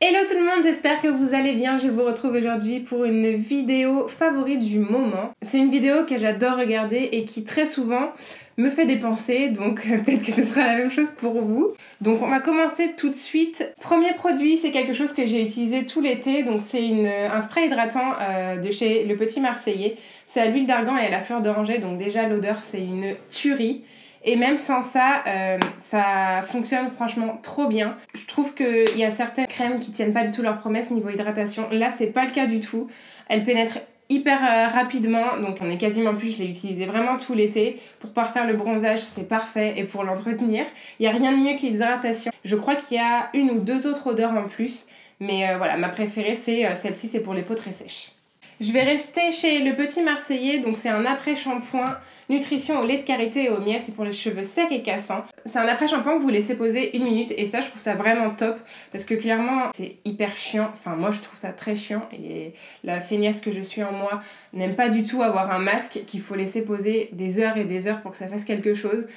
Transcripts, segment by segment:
Hello tout le monde, j'espère que vous allez bien. Je vous retrouve aujourd'hui pour une vidéo favorite du moment. C'est une vidéo que j'adore regarder et qui très souvent me fait dépenser, donc peut-être que ce sera la même chose pour vous. Donc on va commencer tout de suite. Premier produit, c'est quelque chose que j'ai utilisé tout l'été, donc c'est un spray hydratant de chez Le Petit Marseillais. C'est à l'huile d'argan et à la fleur d'oranger, donc déjà l'odeur c'est une tuerie. Et même sans ça, ça fonctionne franchement trop bien. Je trouve qu'il y a certaines crèmes qui tiennent pas du tout leurs promesses niveau hydratation. Là, c'est pas le cas du tout. Elle pénètre hyper rapidement, donc on est quasiment plus, je l'ai utilisé vraiment tout l'été. Pour pouvoir faire le bronzage, c'est parfait, et pour l'entretenir, il n'y a rien de mieux que l'hydratation. Je crois qu'il y a une ou deux autres odeurs en plus, mais voilà, ma préférée c'est celle-ci, c'est pour les peaux très sèches. Je vais rester chez Le Petit Marseillais, donc c'est un après-shampoing nutrition au lait de karité et au miel, c'est pour les cheveux secs et cassants. C'est un après-shampoing que vous laissez poser 1 minute et ça je trouve ça vraiment top parce que clairement c'est hyper chiant, enfin moi je trouve ça très chiant et la feignasse que je suis en moi n'aime pas du tout avoir un masque qu'il faut laisser poser des heures et des heures pour que ça fasse quelque chose.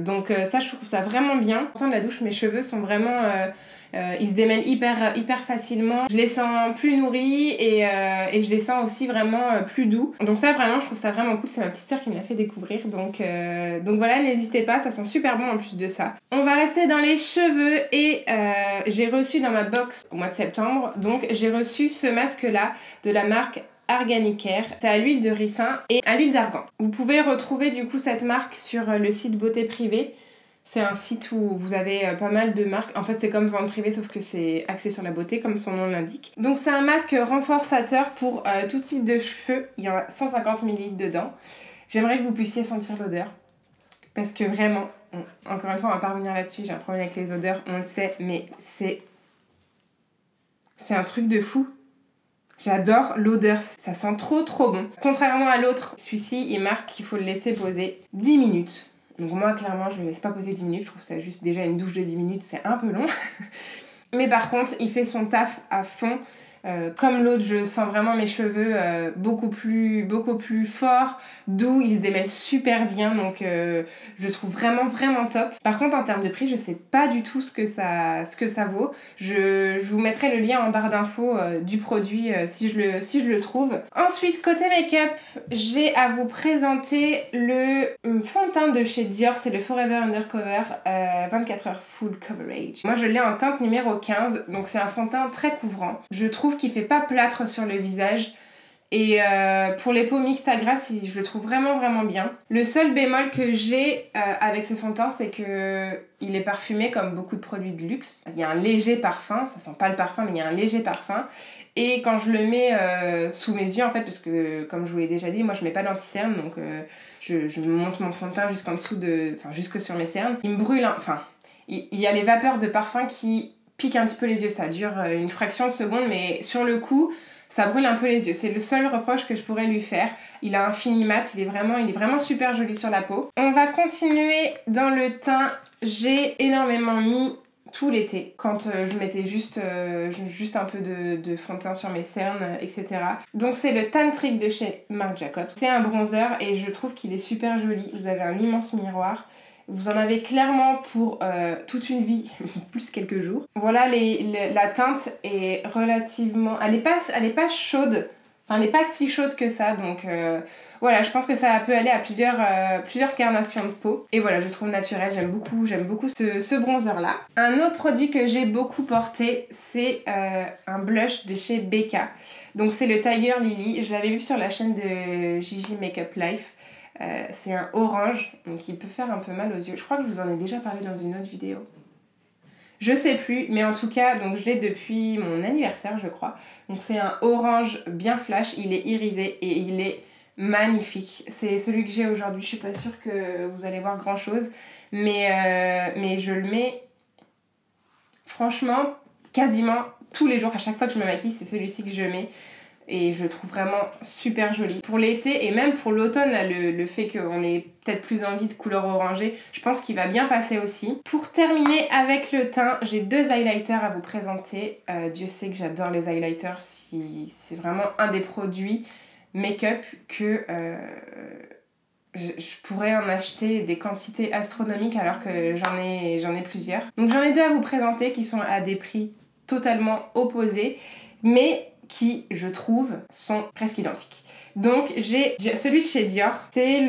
Donc ça je trouve ça vraiment bien. Pourtant de la douche mes cheveux sont vraiment... ils se démêlent hyper facilement. Je les sens plus nourris et je les sens aussi vraiment plus doux. Donc ça vraiment je trouve ça vraiment cool. C'est ma petite soeur qui me l'a fait découvrir. Donc voilà, n'hésitez pas, ça sent super bon en plus de ça. On va rester dans les cheveux et j'ai reçu dans ma box au mois de septembre. Donc j'ai reçu ce masque là de la marque Arganicare. C'est à l'huile de ricin et à l'huile d'argan. Vous pouvez retrouver du coup cette marque sur le site Beauté Privée. C'est un site où vous avez pas mal de marques. En fait, c'est comme vente privée, sauf que c'est axé sur la beauté, comme son nom l'indique. Donc, c'est un masque renforçateur pour tout type de cheveux. Il y en a 150 ml dedans. J'aimerais que vous puissiez sentir l'odeur. Parce que vraiment, encore une fois, on va pas revenir là-dessus. J'ai un problème avec les odeurs, on le sait, mais c'est un truc de fou. J'adore l'odeur, ça sent trop bon. Contrairement à l'autre, celui-ci, il marque qu'il faut le laisser poser 10 minutes. Donc moi, clairement, je ne le laisse pas poser 10 minutes. Je trouve ça juste déjà une douche de 10 minutes, c'est un peu long. Mais par contre, il fait son taf à fond. Comme l'autre, je sens vraiment mes cheveux beaucoup plus forts, doux, ils se démêlent super bien, donc je trouve vraiment top. Par contre, en termes de prix, je sais pas du tout ce que ça vaut. Je vous mettrai le lien en barre d'infos du produit si je le trouve. Ensuite, côté make-up, j'ai à vous présenter le fond de teint de chez Dior, c'est le Forever Undercover 24 heures Full Coverage. Moi, je l'ai en teinte numéro 15, donc c'est un fond de teint très couvrant. Je trouve qu'il fait pas plâtre sur le visage et pour les peaux mixtes à grasse, je le trouve vraiment bien. Le seul bémol que j'ai avec ce fond de teint, c'est que il est parfumé comme beaucoup de produits de luxe. Il y a un léger parfum, ça sent pas le parfum mais il y a un léger parfum. Et quand je le mets sous mes yeux en fait, parce que comme je vous l'ai déjà dit, moi je mets pas d'anti-cerne, donc je monte mon fond de teint jusqu'en dessous jusque sur mes cernes. Il me brûle, il y a les vapeurs de parfum qui pique un petit peu les yeux, ça dure une fraction de seconde, mais sur le coup, ça brûle un peu les yeux. C'est le seul reproche que je pourrais lui faire. Il a un fini mat, il est vraiment super joli sur la peau. On va continuer dans le teint. J'ai énormément mis tout l'été, quand je mettais juste un peu de fond de teint sur mes cernes, etc. Donc c'est le Tantric de chez Marc Jacobs. C'est un bronzer et je trouve qu'il est super joli. Vous avez un immense miroir. Vous en avez clairement pour toute une vie, plus quelques jours. Voilà, la teinte est relativement... Elle est pas chaude, enfin elle est pas si chaude que ça, donc voilà, je pense que ça peut aller à plusieurs carnations de peau. Et voilà, je trouve naturel, j'aime beaucoup ce bronzer là. Un autre produit que j'ai beaucoup porté, c'est un blush de chez Becca. Donc c'est le Tiger Lily, je l'avais vu sur la chaîne de Gigi Makeup Life. C'est un orange, donc il peut faire un peu mal aux yeux. Je crois que je vous en ai déjà parlé dans une autre vidéo. Je sais plus, mais en tout cas, donc je l'ai depuis mon anniversaire, je crois. Donc c'est un orange bien flash, il est irisé et il est magnifique. C'est celui que j'ai aujourd'hui, je suis pas sûre que vous allez voir grand chose, mais je le mets franchement quasiment tous les jours. À chaque fois que je me maquille, c'est celui-ci que je mets. Et je le trouve vraiment super joli. Pour l'été et même pour l'automne, le fait qu'on ait peut-être plus envie de couleur orangée, je pense qu'il va bien passer aussi. Pour terminer avec le teint, j'ai 2 highlighters à vous présenter. Dieu sait que j'adore les highlighters, c'est vraiment un des produits make-up que je pourrais en acheter des quantités astronomiques alors que j'en ai plusieurs. Donc j'en ai 2 à vous présenter qui sont à des prix totalement opposés, mais qui, je trouve, sont presque identiques. Donc j'ai celui de chez Dior, c'est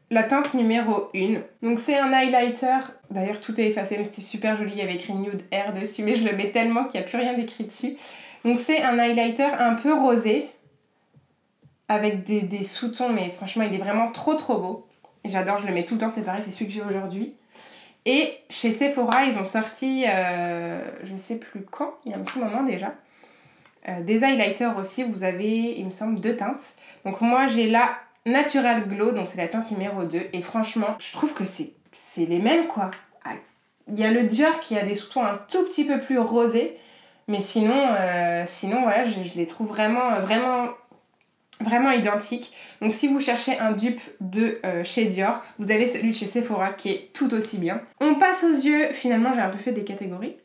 la teinte numéro 1. Donc c'est un highlighter, d'ailleurs tout est effacé, mais c'était super joli, il y avait écrit Nude Air dessus, mais je le mets tellement qu'il n'y a plus rien d'écrit dessus. Donc c'est un highlighter un peu rosé, avec des sous-tons, mais franchement il est vraiment trop beau. J'adore, je le mets tout le temps, c'est pareil, c'est celui que j'ai aujourd'hui. Et chez Sephora, ils ont sorti, je sais plus quand, il y a un petit moment déjà, des highlighters aussi. Vous avez, il me semble, 2 teintes. Donc moi j'ai la Natural Glow, donc c'est la teinte numéro 2. Et franchement, je trouve que c'est les mêmes quoi. Il y a le Dior qui a des sous-tons un tout petit peu plus rosés. Mais sinon voilà, je les trouve vraiment identiques. Donc si vous cherchez un dupe de chez Dior, vous avez celui de chez Sephora qui est tout aussi bien. On passe aux yeux, finalement j'ai un peu fait des catégories.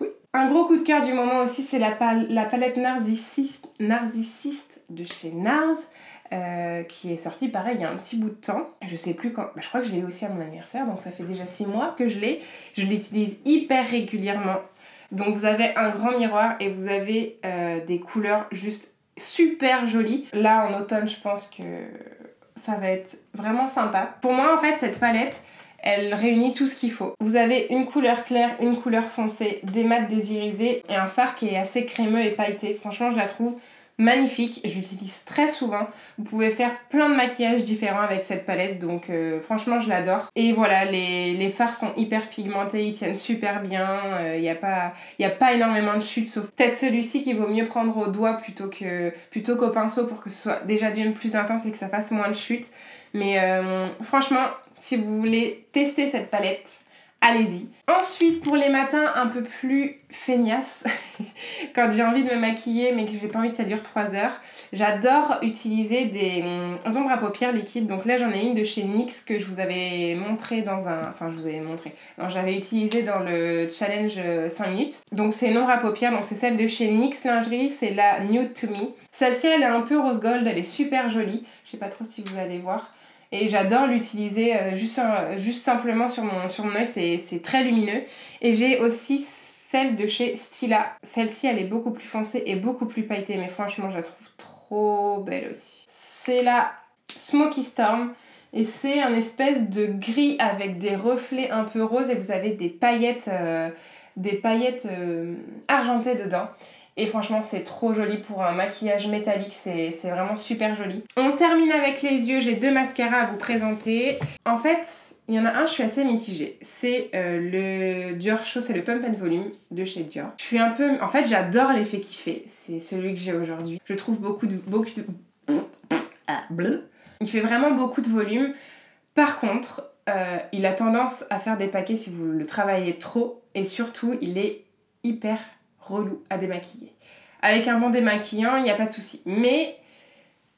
Oui. Un gros coup de cœur du moment aussi, c'est la palette Narcissiste de chez Nars. Qui est sortie pareil il y a un petit bout de temps. Je sais plus quand, je crois que je l'ai eu aussi à mon anniversaire, donc ça fait déjà 6 mois que je l'ai. Je l'utilise hyper régulièrement. Donc vous avez un grand miroir et vous avez des couleurs juste super jolies. Là en automne je pense que ça va être vraiment sympa. Pour moi en fait cette palette elle réunit tout ce qu'il faut. Vous avez une couleur claire, une couleur foncée, des mats, des irisés et un fard qui est assez crémeux et pailleté. Franchement je la trouve magnifique, j'utilise très souvent. Vous pouvez faire plein de maquillages différents avec cette palette, donc franchement je l'adore. Et voilà, les fards sont hyper pigmentés, ils tiennent super bien, il n'y a pas énormément de chutes, sauf peut-être celui-ci qui vaut mieux prendre au doigt plutôt qu'au pinceau pour que ce soit déjà d'une plus intense et que ça fasse moins de chutes. Mais franchement, si vous voulez tester cette palette, allez-y. Ensuite, pour les matins un peu plus feignasses, quand j'ai envie de me maquiller mais que j'ai pas envie que ça dure 3 heures, j'adore utiliser des ombres à paupières liquides. Donc là, j'en ai une de chez NYX que je vous avais montré j'avais utilisé dans le challenge 5 minutes. Donc c'est une ombre à paupières, donc c'est celle de chez NYX Lingerie, c'est la Nude to Me. Celle-ci, elle est un peu rose gold, elle est super jolie. Je sais pas trop si vous allez voir. Et j'adore l'utiliser juste simplement sur mon œil, c'est très lumineux. Et j'ai aussi celle de chez Stila. Celle-ci, elle est beaucoup plus foncée et beaucoup plus pailletée, mais franchement, je la trouve trop belle aussi. C'est la Smoky Storm. Et c'est un espèce de gris avec des reflets un peu roses et vous avez des paillettes argentées dedans. Et franchement, c'est trop joli pour un maquillage métallique, c'est vraiment super joli. On termine avec les yeux, j'ai 2 mascaras à vous présenter. En fait, il y en a un, je suis assez mitigée. C'est le Dior Show, c'est le Pump and Volume de chez Dior. Je suis un peu... En fait, j'adore l'effet qu'il fait. C'est celui que j'ai aujourd'hui. Je trouve beaucoup de... Il fait vraiment beaucoup de volume. Par contre, il a tendance à faire des paquets si vous le travaillez trop. Et surtout, il est hyper relou à démaquiller. Avec un bon démaquillant, il n'y a pas de souci. Mais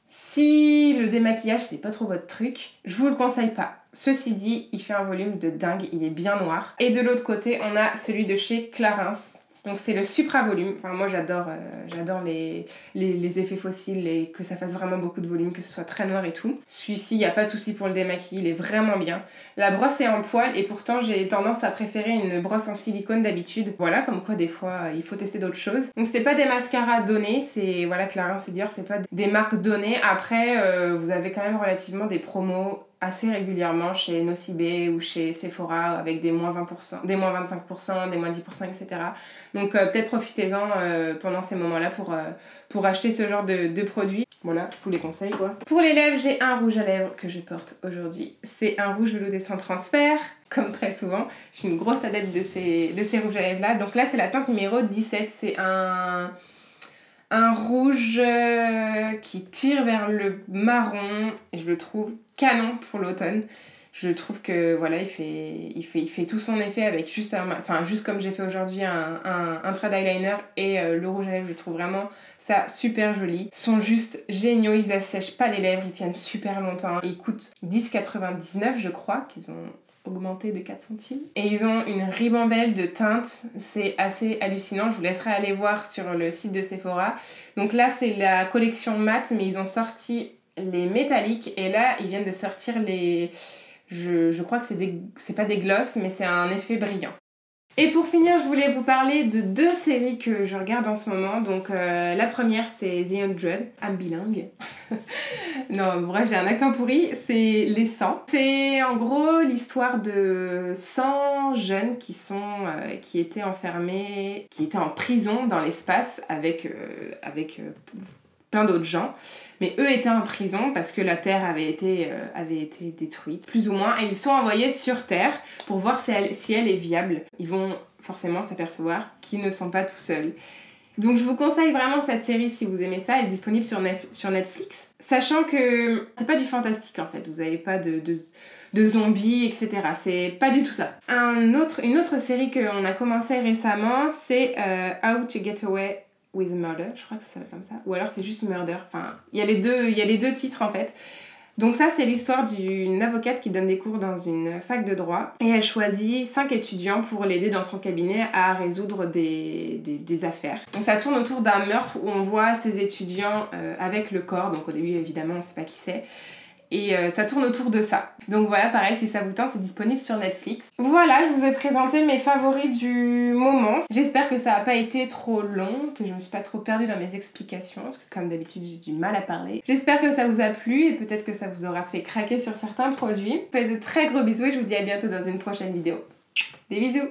si le démaquillage c'est pas trop votre truc, je vous le conseille pas. Ceci dit, il fait un volume de dingue, il est bien noir. Et de l'autre côté, on a celui de chez Clarins. Donc c'est le Supra Volume. Enfin moi j'adore les effets fossiles et que ça fasse vraiment beaucoup de volume, que ce soit très noir et tout. Celui-ci, il n'y a pas de souci pour le démaquiller, il est vraiment bien. La brosse est en poil et pourtant j'ai tendance à préférer une brosse en silicone d'habitude. Voilà, comme quoi des fois il faut tester d'autres choses. Donc c'est pas des mascaras donnés, c'est voilà, Clarins et Dior, c'est pas des marques données. Après vous avez quand même relativement des promos assez régulièrement chez Nocibé ou chez Sephora avec des moins 20%, des moins 25%, des moins 10%, etc. Donc peut-être profitez-en pendant ces moments-là pour acheter ce genre de produits. Voilà, je vous les conseille quoi. Pour les lèvres, j'ai un rouge à lèvres que je porte aujourd'hui. C'est un rouge veloudé sans transfert, comme très souvent. Je suis une grosse adepte de ces rouges à lèvres là. Donc là, c'est la teinte numéro 17. C'est un rouge qui tire vers le marron. Et je le trouve canon pour l'automne. Je trouve que voilà, il fait tout son effet avec juste comme j'ai fait aujourd'hui un trade eyeliner et le rouge à lèvres. Je trouve vraiment ça super joli. Ils sont juste géniaux, ils assèchent pas les lèvres, ils tiennent super longtemps. Ils coûtent 10,99 je crois qu'ils ont augmenté de 4 centimes. Et ils ont une ribambelle de teintes, c'est assez hallucinant, je vous laisserai aller voir sur le site de Sephora. Donc là c'est la collection mat, mais ils ont sorti les métalliques et là ils viennent de sortir les... Je crois que c'est pas des glosses, mais c'est un effet brillant. Et pour finir, je voulais vous parler de 2 séries que je regarde en ce moment. Donc la première, c'est The 100, I'm bilingue. Non, bref, j'ai un accent pourri, c'est Les 100. C'est en gros l'histoire de 100 jeunes qui étaient enfermés, qui étaient en prison dans l'espace avec plein d'autres gens. Mais eux étaient en prison parce que la Terre avait été détruite, plus ou moins, et ils sont envoyés sur Terre pour voir si elle est viable. Ils vont forcément s'apercevoir qu'ils ne sont pas tout seuls. Donc je vous conseille vraiment cette série si vous aimez ça, elle est disponible sur Netflix. Sachant que c'est pas du fantastique en fait, vous avez pas de zombies, etc. C'est pas du tout ça. Une autre série qu'on a commencé récemment, c'est How to Get Away with Murder, je crois que ça s'appelle comme ça, ou alors c'est juste Murder, enfin il y a les deux titres en fait. Donc ça c'est l'histoire d'une avocate qui donne des cours dans une fac de droit et elle choisit 5 étudiants pour l'aider dans son cabinet à résoudre des affaires. Donc ça tourne autour d'un meurtre où on voit ces étudiants avec le corps, donc au début évidemment on sait pas qui c'est. Et ça tourne autour de ça. Donc voilà, pareil, si ça vous tente, c'est disponible sur Netflix. Voilà, je vous ai présenté mes favoris du moment. J'espère que ça n'a pas été trop long, que je me suis pas trop perdue dans mes explications, parce que comme d'habitude, j'ai du mal à parler. J'espère que ça vous a plu et peut-être que ça vous aura fait craquer sur certains produits. Je vous fais de très gros bisous et je vous dis à bientôt dans une prochaine vidéo. Des bisous!